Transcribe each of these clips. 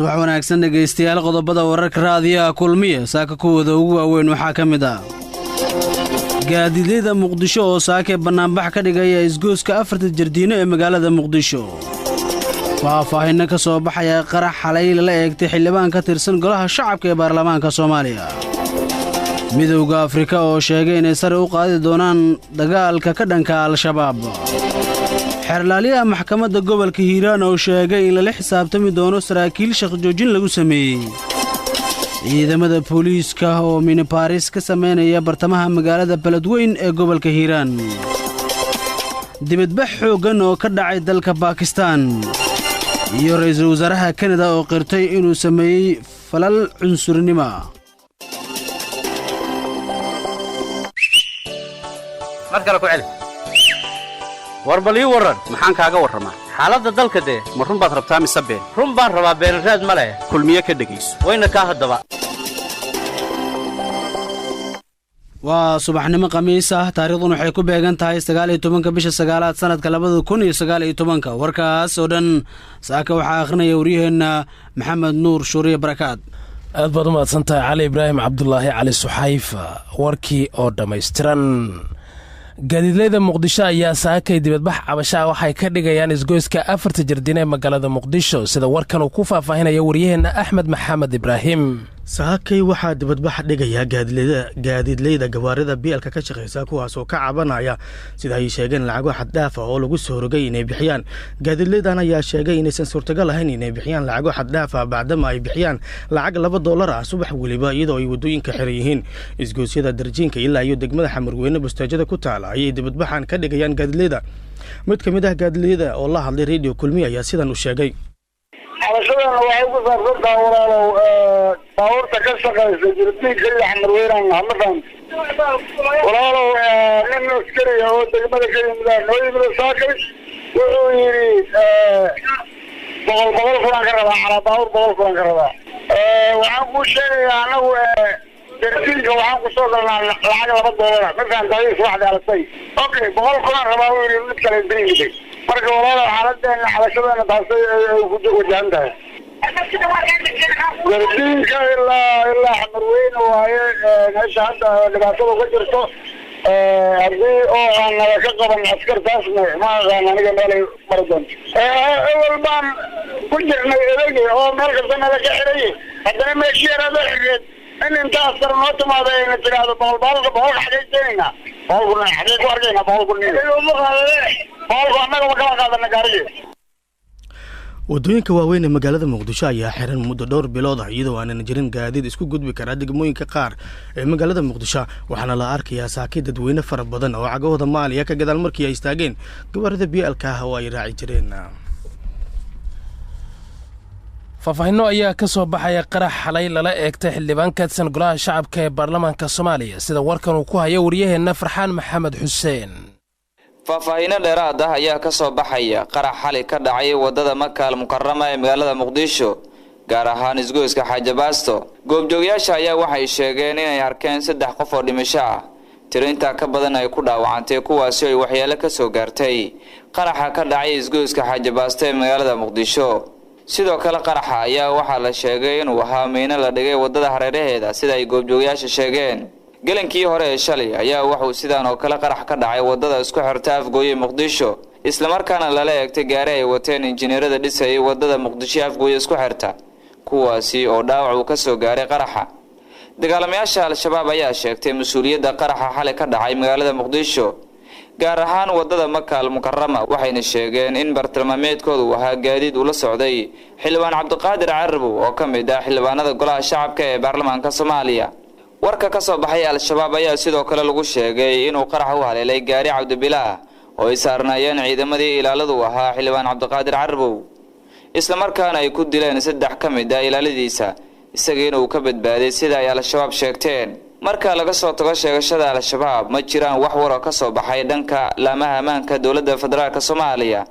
subax wanaagsan dhageystayaal qodobada wararka raadiyaha kulmiye saaka kuwada ugu waaweyn waxaa ka mid ah gaadiidleyda muqdisho oo saaka banaanbax ka dhigaya isgooska afarta jardiino ee magaalada muqdisho faahfaahinno ka soo baxaya qarax xalay la eegtay xildhibaan ka tirsan golaha shacabka ee baarlamaanka Soomaaliya midowga Afrika oo sheegay inay sare u qaadi doonaan dagaalka ka dhanka al-shabaab xerlaaliyaha maxkamadda gobolka Hiiraan oo sheegay in la xisaabtami doono saraakiil shaqo joojin lagu sameeyay ciidamada booliiska oo Minneapolis ka sameynaya bartamaha magaalada Beledweyne ee gobolka Hiiraan dibadbax xoogan oo ka dhacay dalka Pakistan iyo ra'iisul wasaaraha Canada oo qirtay inuu sameeyay falal cunsurnimo markale ku celi warbali waran maxaan kaaga waramaa xaaladda dalka ma run baad rabtaa mise been run baan rabaa beenraad ma leh kulmiye ka dhageyso wayna ka hadaba waa subaxnimo khamiis ah taariikhduna waxay ku beegan tahay 19 bisha 9aad sanadka 2019 warkaas oo dhan saaka waxa akhrinaya wariyaheena maxamed nuur shuuriye barakaad aad baad u mahadsantahay cali ibraahim cabdulaahi cali suxayfa warkii oo dhammaystiran gaadiidleyda muqdisho ayaa saakay dibadbax cabashaa waxay ka dhigayaan isgoyska afarta jardiin ee magaalada muqdisho sida warkan uu ku faahfaahinaya waryaheena axmed maxamed ibraahim saakay waxaa dibadbax dhigaya gaadiidleyda gawaarida bielka ka shaqeysa kuwaas oo ka cabanaya sida ay sheegeen lacago xad dhaaf ah oo lagu soo rogay inay bixiyaan gaadiidleydan ayaa sheegay inaysan suurtagal ahayn inay bixiyaan lacago xad dhaaf ah bacdama ay bixiyaan lacag $2 ah subax waliba iyadoo ay wadooyinka xiran yihiin isgoosyada darjiinka ilaa iyo degmada xamarweyne bustaajada ku taala ayay dibadbaxan ka dhigayaan gaadiidleyda mid ka mid ah gaadiidleyda oo la hadlay radio kulmiye ayaa sidan u sheegay xabashadana waxay ku saabsantaa walaalow baabuurta ka shaqaysa jirdiinka iyo xamarweynaan hamadan walaalow nin askariya oo degmada ka yimida noo yimida saakay wuxuu yidhi boqol fulan ka rabaa calaa baabuur $100 ka rabaa waxaan kuu sheegayaa anagu darjiinka waxaan kusoo galnaa lacag $2 markaan daadii subaxdii alasay okay $100 fulan rabaa uu yidhi mid kale beriiday marka walaalow xaaladeena xabashadeena taasay ay ku wajahan tahay darjiinka ilaa xamarweyne waaye meesha hadda dhibaatada ka jirto haddii oo aan naga ka qaban askartaasna ma aqaan aniga meelay mari doonto awal baan ku jirnay edegi oo meel kasta naga ka xirayay haddana meeshii yaraada xireed in inta askar noo timaado ayna tiraahdo boqolka xagay keenaynaa boqolkuna xagay ku arkaynaa boqolku annaga ma kala qaadana gaariga wadooyinka waaweyn ee magaalada muqdisho ayaa xiran muddo dhowr bilood ah iyadoo aanan jirin gaadiid isku gudbi kara degmooyinka qaar ee magaalada muqdisho waxaana la arkayaa saakay dadweyne fara badan oo cagahooda maaliya ka gadaal markii ay istaageen gawaarida bielka ah oo ay raaci jireen faahfaahinno ayaa ka soo baxaya qarax xalay lala eegtay xildhibaan ka tirsan golaha shacabka ee baarlamaanka Soomaaliya sida warkan uu ku hayo waryaheena Farxaan Maxamed Xuseen faahfaahinno dheeraad ah ayaa ka soo baxaya qarax xalay ka dhacay wadada Makka al-Mukarrama ee magaalada Muqdisho gaar ahaan isgoyska Xaaja Baasto goobjoogayaasha ayaa waxay sheegeen inay arkeen 3 qof oo dhimasho ah tirinta ka badan ay ku dhaawacantay kuwaas oo waxyaalo ka soo gaartay qaraxa ka dhacay isgoyska Xaaja Baasto ee magaalada Muqdisho sidoo kale qaraxa ayaa waxaa la sheegay inuu ahaa meena la dhigay wadada hareeraheeda sida ay goobjoogayaasha sheegeen galankii hore ee shalay ayaa wuxuu sidaan oo kale qarax ka dhacay wadada isku xirta Afgooye Muqdisho isla markaana lala eegtay gaari ay wateen injineerada dhisay wadada Muqdisho Afgooye isku xirta kuwaasi oo dhaawac uu ka soo gaaray qaraxa dagaalamayaasha al-shabaab ayaa sheegtay mas'uuliyadda qaraxa xalay ka dhacay magaalada Muqdisho gaar ahaan wadada Makka al-Mukarrama waxayna sheegeen in bartilmaameedkoodu ahaa gaadiid ula socday xildhibaan Cabdiqaadir Carabo oo ka mid ah xildhibaanada golaha shacabka ee baarlamaanka Soomaaliya warka ka soo baxay al-shabaab ayaa sidoo kale lagu sheegay inuu qarax u haleelay gaari Cabdibilaah oo ay saarnaayeen ciidamadii ilaaladu ahaa xildhibaan Cabdiqaadir Carabo isla markaana ay ku dileen 3 ka mid ah ilaaladiisa isaga uu ka badbaaday sida ay al-shabaab sheegteen marka laga soo tago sheegashada al-shabaab ma jiraan wax war oo ka soo baxay dhanka laamaha ammaanka dawladda federaalka Soomaaliya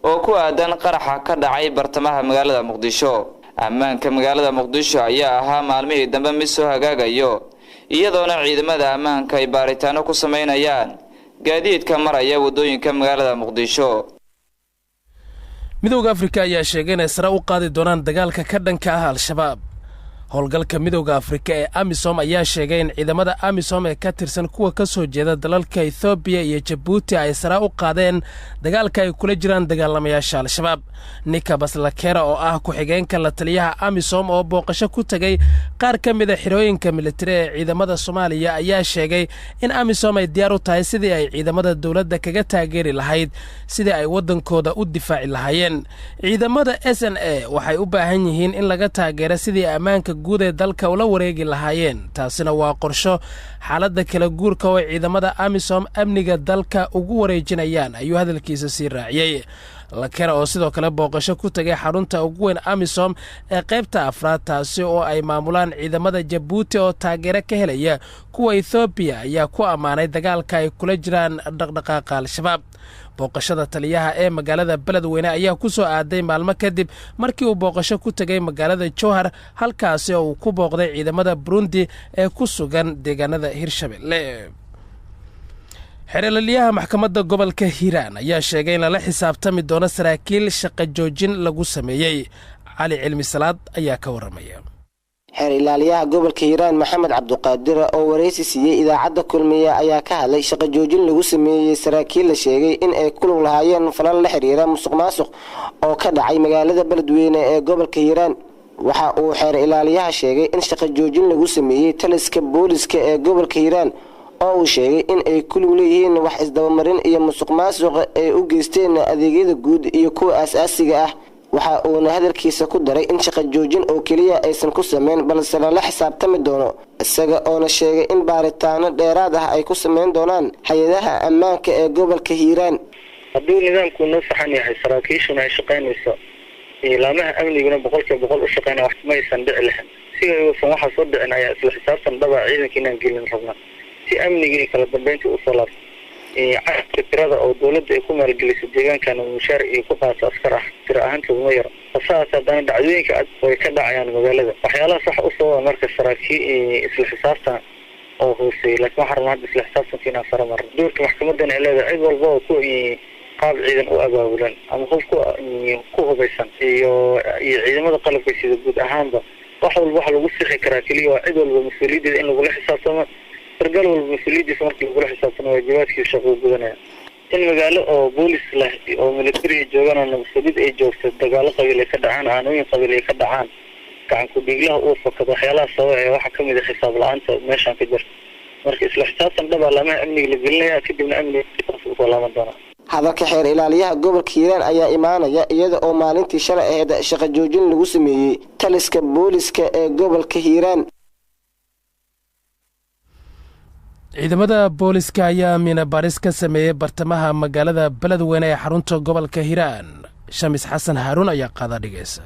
oo ku aadan qaraxa ka dhacay bartamaha magaalada Muqdisho ammaanka magaalada Muqdisho ayaa ahaa maalmihii dambe mid soo hagaagayo iyadoona ciidamada ammaanka ay baaritaano ku sameynayaan gaadiidka maraya wadooyinka magaalada Muqdisho midowda afrika ayaa sheegay inay sare u qaadi doonaan dagaalka ka dhanka ah al-shabaab. howlgalka midowda afrika ee amisom ayaa sheegay in ciidamada amisom ee ka tirsan kuwa ka soo jeeda dalalka ethoobiya iyo jabuuti ay sare u qaadeen dagaalka ay kula jiraan dagaalamayaasha al-shabaab. nika baslakera oo ah ku-xigeenka la taliyaha amisom oo booqasho ku tegay qaar ka mida xirooyinka militari ee ciidamada soomaaliya ayaa sheegay in amisom ay diyaar u tahay sidii ay ciidamada dowladda kaga taageeri lahayd sidii ay waddankooda u difaaci lahaayeen. ciidamada SNA waxay u baahan yihiin in laga taageero sidii ammaanka guud ee dalka ula wareegi lahaayeen. taasina waa qorsho xaaladda kala guurka oo ciidamada amisom amniga dalka ugu wareejinayaan, ayuu hadalkiisa sii raaciyey. lakera oo sidoo kale booqasho ku tagay xarunta ugu weyn amisom ee qaybta afraad, taasi oo ay maamulaan ciidamada jabuuti oo taageero ka helaya kuwa ethoobiya, ayaa ku ammaanay dagaalka ay kula jiraan dhaqdhaqaaqa al-shabaab. booqashada taliyaha ee magaalada beledweyne ayaa ku soo aaday maalmo kadib markii uu booqasho ku tegay magaalada jowhar, halkaasi oo uu ku booqday ciidamada burundi ee ku sugan deegaanada hirshabelle. xeeralaliyaha maxkamadda gobolka hiiraan ayaa sheegay in lala xisaabtami doono saraakiil shaqo joojin lagu sameeyey. cali cilmi salaad ayaa ka warramaya. xeer ilaaliyaha gobolka hiiraan maxamed cabduqaadir oo wareysi siiyey idaacadda kulmiye ayaa ka hadlay shaqo joojin lagu sameeyey saraakiil la sheegay in ay ku lug lahaayeen falal la xiriira musuqmaasuq oo ka dhacay magaalada beledweyne ee gobolka hiiraan. waxa uu xeer ilaaliyaha sheegay in shaqo joojin lagu sameeyey taliska booliska ee gobolka hiiraan oo uu sheegay in ay ku lug leeyihiin wax isdabamarin iyo musuqmaasuq ay u geysteen adeegyada guud iyo kuwa aasaasiga ah. waxa uuna hadalkiisa ku daray in shaqo joojin oo keliya aysan ku sameyn balse lala xisaabtami doono, isaga oona sheegay in baaritaano dheeraad ah ay ku sameyn doonaan hay-adaha ammaanka ee gobolka hiiraan. hadduu nidaamku noo saxan yahay, saraakiishuna ay shaqaynayso, ilaamaha amniguna 100% u shaqeyna wax maysan dhici lahayn. sigaysan waxaa soo dhicin ayaa isla xisaabtan dhaba ciidanka inaan gelin rabnaa si amnigii kala dambeyntii u soo laabto. tirada oo dowladda ay ku maalgelisay deegaankan mushaar iyo ku qaata askar ah tiro ahaantood ma yar. tasaas haddana dhacdooyinka way ka dhacayaan magaalada. waxyaalaha sax u soo marka saraakiil isla xisaabtan oo hooseeyay, laakiin waxaan rabnaa isla xisaabtanka inaan sare marno. doorka maxkamadan ay leedahay cid walba oo ku qaab ciidan u abaabulan ama qof ku hubaysan iyo ciidamada qalabka sida guud ahaanba wax walba waxa lagu sixi karaa kaliya waa cid walba mas'uuliyadda in lagula xisaabtamo. sargaal walba mas-uuliyaddiisa markii lagula xisaabtano waajibaadkiisa shaqo u gudanaya. in magaalo oo boolis leh oo military joogaan oo nabadgelyada ay joogto, dagaalo qabiil ay ka dhacaan, aanooyin qabiil ay ka dhacaan, gacan ku dhiiglaha uu fakado, waxyaalaha sababa ee waxaa ka mid ah xisaab la-aanta meeshaan ka jirta. marka isla xisaabtan dhaba laamaha amniga la gelinaya, kadibna amniga usoo laaban doonaa. hadalka xeer ilaaliyaha gobolka hiiraan ayaa imaanaya iyada oo maalintii shalay ahayd shaqo joojin lagu sameeyey taliska booliska ee gobolka hiiraan. ciidamada booliska ayaa miina baaris ka sameeyey bartamaha magaalada beledweyne ee xarunta gobolka hiiraan. shamis xasan haaruun ayaa qaada dhigaysa.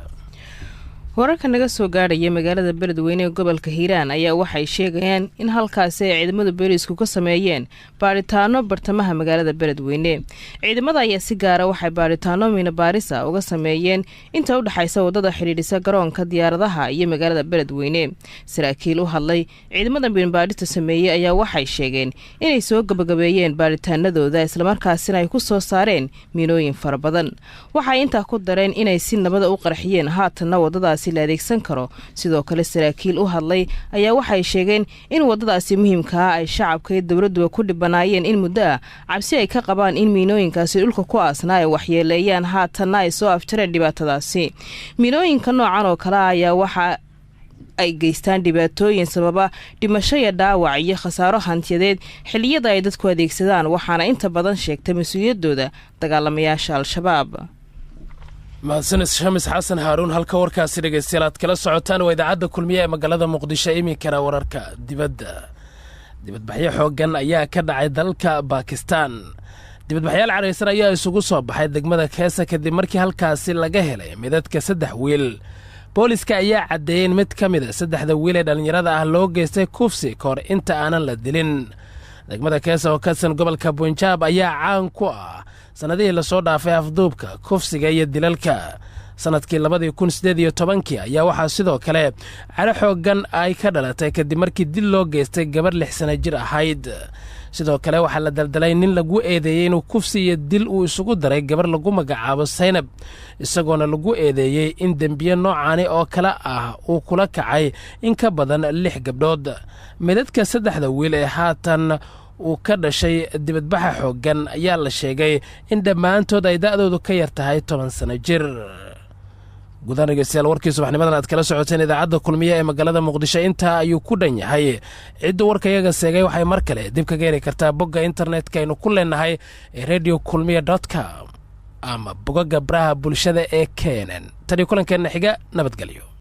wararka naga soo gaadhaya magaalada beledweyne ee gobolka hiiraan ayaa waxay sheegayaan in halkaasi ay ciidamada boolisku ka sameeyeen baaritaano bartamaha magaalada beledweyne. ciidamada ayaa si gaara waxay baaritaano miina baarisa uga sameeyeen inta u dhaxaysa wadada xidhiidhisa garoonka diyaaradaha iyo magaalada beledweyne. saraakiil u hadlay ciidamada miina baarista sameeyey ayaa waxay sheegeen inay soo gabagabeeyeen baaritaanadooda islamarkaasina ay ku soo saareen miinooyin fara badan. waxay intaa ku dareen inay si nabada u qarxiyeen haatanna wadadaas la adeegsan karo. sidoo kale saraakiil u hadlay ayaa waxay sheegeen in wadadaasi muhiimka ah ay shacabka iyo dowladuba ku dhibanaayeen in muddo ah, cabsi ay ka qabaan in miinooyinkaasi dhulka ku aasnaa ay waxyeeleeyaan, haatanna ay soo afjareen dhibaatadaasi. miinooyinka noocan oo kale ayaa waxa ay geystaan dhibaatooyin sababa dhimasho iyo dhaawac iyo khasaaro hantiyadeed xilliyada ay dadku adeegsadaan, waxaana inta badan sheegtay mas-uuliyaddooda dagaalamayaasha al-shabaab. mahadsanid shamis xasan haaruun. halka warkaasi dhegaystayaal aad kala socotaan waa idaacadda kulmiye ee magaalada muqdisho. iminkana wararka dibadda. dibadbaxyo xooggan ayaa ka dhacay dalka baakistaan. dibadbaxyaal caraysan ayaa isugu soo baxay degmada keesa kadib markii halkaasi laga helay midadka 3 wiil. booliska ayaa caddeeyey in mid ka mida 3 wiil ee dhallinyarada ah loo geystay kufsi kahor inta aanan la dilin. degmada keesa oo ka tirsan gobolka bunjaab ayaa caan ku ah sanadihii lasoo dhaafay afduubka, kufsiga iyo dilalka. sanadkii 2018 ayaa waxaa sidoo kale caro xooggan ay ka dhalatay kadib markii dil loo geystay gabar 6 sano jir ahayd. sidoo kale waxaa la daldalay nin lagu eedeeyey inuu kufsi iyo dil uu isugu daray gabar lagu magacaabo saynab isagoona lagu eedeeyey in dembiye noocaani oo kale ah uu kula kacay in ka badan 6 gabdhood midadka 3 wiil ee haatan uu ka dhashay dibadbaxa xooggan ayaa la sheegay in dhammaantood ay da'doodu ka yar tahay 10 sano jir gudaha dhegeystayaal warkii subaxnimadan aad kala socoteen idaacadda kulmiye ee magaalada muqdisho intaa ayuu ku dhan yahay cidda warkayaga seegay waxay mar kale dib kaga heli kartaa bogga internetka aynu ku leenahay ee radiokulmiye.com ama bogagga baraha bulshada ee keenan tani kulankeenna xiga nabadgelyo.